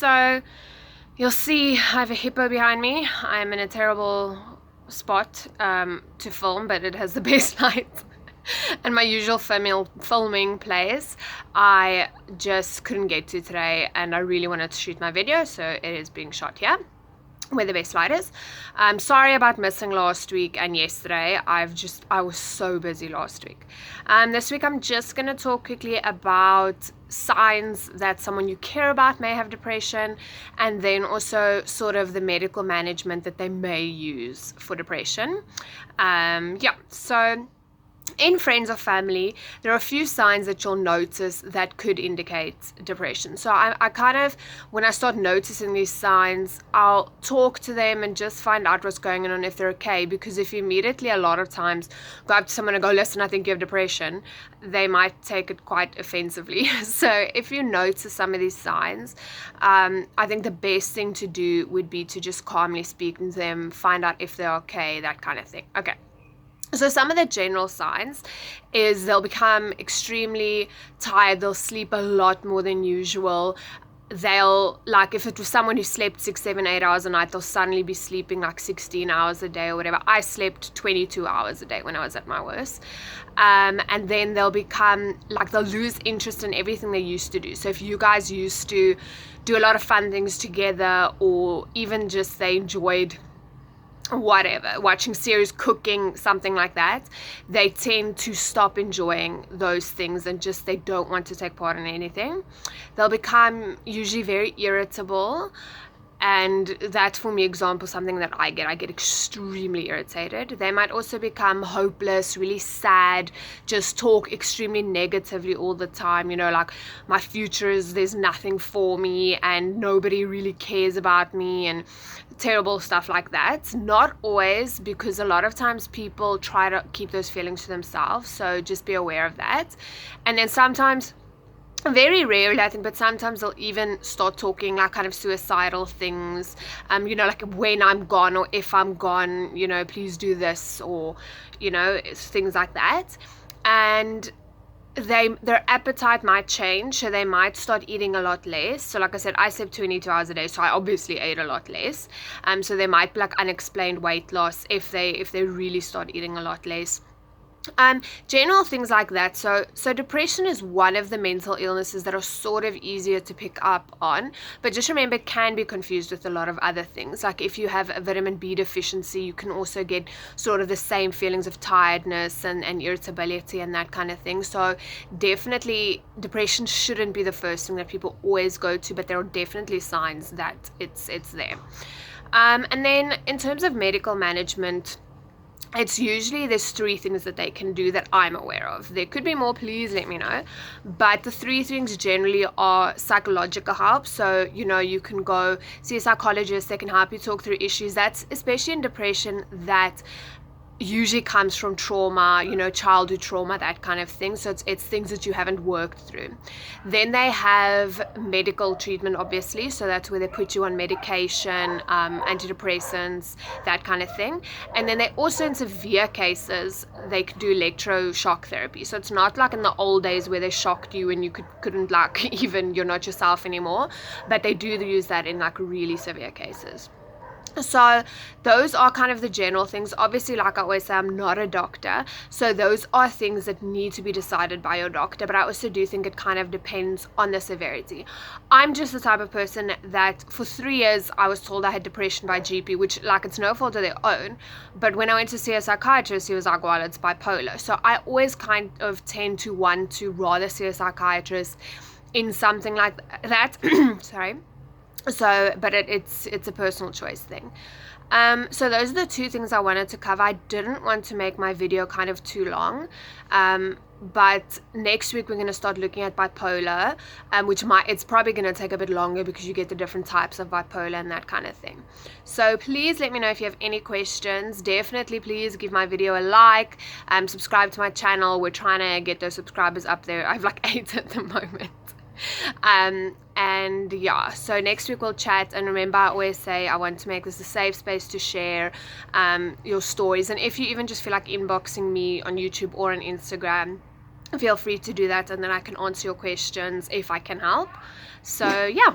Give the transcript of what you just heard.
So you'll see I have a hippo behind me. I'm in a terrible spot to film, but it has the best light and my usual filming place I just couldn't get to today, and I really wanted to shoot my video, so it is being shot here where the best light is. Sorry about missing last week and yesterday. I was so busy last week. This week I'm just going to talk quickly about signs that someone you care about may have depression, and then also sort of the medical management that they may use for depression. So in friends or family, there are a few signs that you'll notice that could indicate depression. So I kind of, when I start noticing these signs, I'll talk to them and just find out what's going on, if they're okay. Because if you immediately, a lot of times, go up to someone and go, listen, I think you have depression, they might take it quite offensively. So if you notice some of these signs, I think the best thing to do would be to just calmly speak to them, find out if they're okay, that kind of thing. Okay. So some of the general signs is they'll become extremely tired. They'll sleep a lot more than usual. They'll, like, if it was someone who slept 6, 7, 8 hours a night, they'll suddenly be sleeping like 16 hours a day or whatever. I slept 22 hours a day when I was at my worst. And then they'll become, like, they'll lose interest in everything they used to do. So if you guys used to do a lot of fun things together, or even just they enjoyed whatever, watching series, cooking, something like that, they tend to stop enjoying those things and just they don't want to take part in anything. They'll become usually very irritable, and that's, for me, example, something that I get extremely irritated. They might also become hopeless, really sad, just talk extremely negatively all the time, like, my future is, there's nothing for me and nobody really cares about me, and terrible stuff like that. Not always, because a lot of times people try to keep those feelings to themselves, so just be aware of that. And then sometimes, very rarely I think, but sometimes they'll even start talking like kind of suicidal things, like, when I'm gone, or if I'm gone, please do this, or things like that. And their appetite might change, so they might start eating a lot less. So like I said, I slept 22 hours a day, so I obviously ate a lot less. So there might be like unexplained weight loss if they really start eating a lot less. General things like that. So depression is one of the mental illnesses that are sort of easier to pick up on, but just remember, it can be confused with a lot of other things. Like if you have a vitamin B deficiency, you can also get sort of the same feelings of tiredness and irritability and that kind of thing. So definitely depression shouldn't be the first thing that people always go to, but there are definitely signs that it's there. And then in terms of medical management, it's usually, there's 3 things that they can do that I'm aware of. There could be more, please let me know. But the 3 things generally are psychological help. So, you can go see a psychologist. They can help you talk through issues. That's especially in depression, that usually comes from trauma, childhood trauma, that kind of thing. So it's things that you haven't worked through. Then they have medical treatment, obviously. So that's where they put you on medication, antidepressants, that kind of thing. And then they also, in severe cases, they could do electroshock therapy. So it's not like in the old days where they shocked you and you couldn't like, even you're not yourself anymore. But they do use that in like really severe cases. So those are kind of the general things. Obviously, like I always say, I'm not a doctor, so those are things that need to be decided by your doctor, but I also do think it kind of depends on the severity. I'm just the type of person that for 3 years I was told I had depression by GP, which, like, it's no fault of their own, but when I went to see a psychiatrist, he was like, well, it's bipolar. So I always kind of tend to want to rather see a psychiatrist in something like that. Sorry. So, but it's a personal choice thing. So those are the 2 things I wanted to cover. I didn't want to make my video kind of too long, but next week we're going to start looking at bipolar, it's probably going to take a bit longer because you get the different types of bipolar and that kind of thing. So please let me know if you have any questions. Definitely please give my video a like, subscribe to my channel. We're trying to get those subscribers up there. I have like 8 at the moment. And yeah, so next week we'll chat. And remember, I always say I want to make this a safe space to share your stories, and if you even just feel like inboxing me on YouTube or on Instagram, feel free to do that, and then I can answer your questions if I can help. So yeah,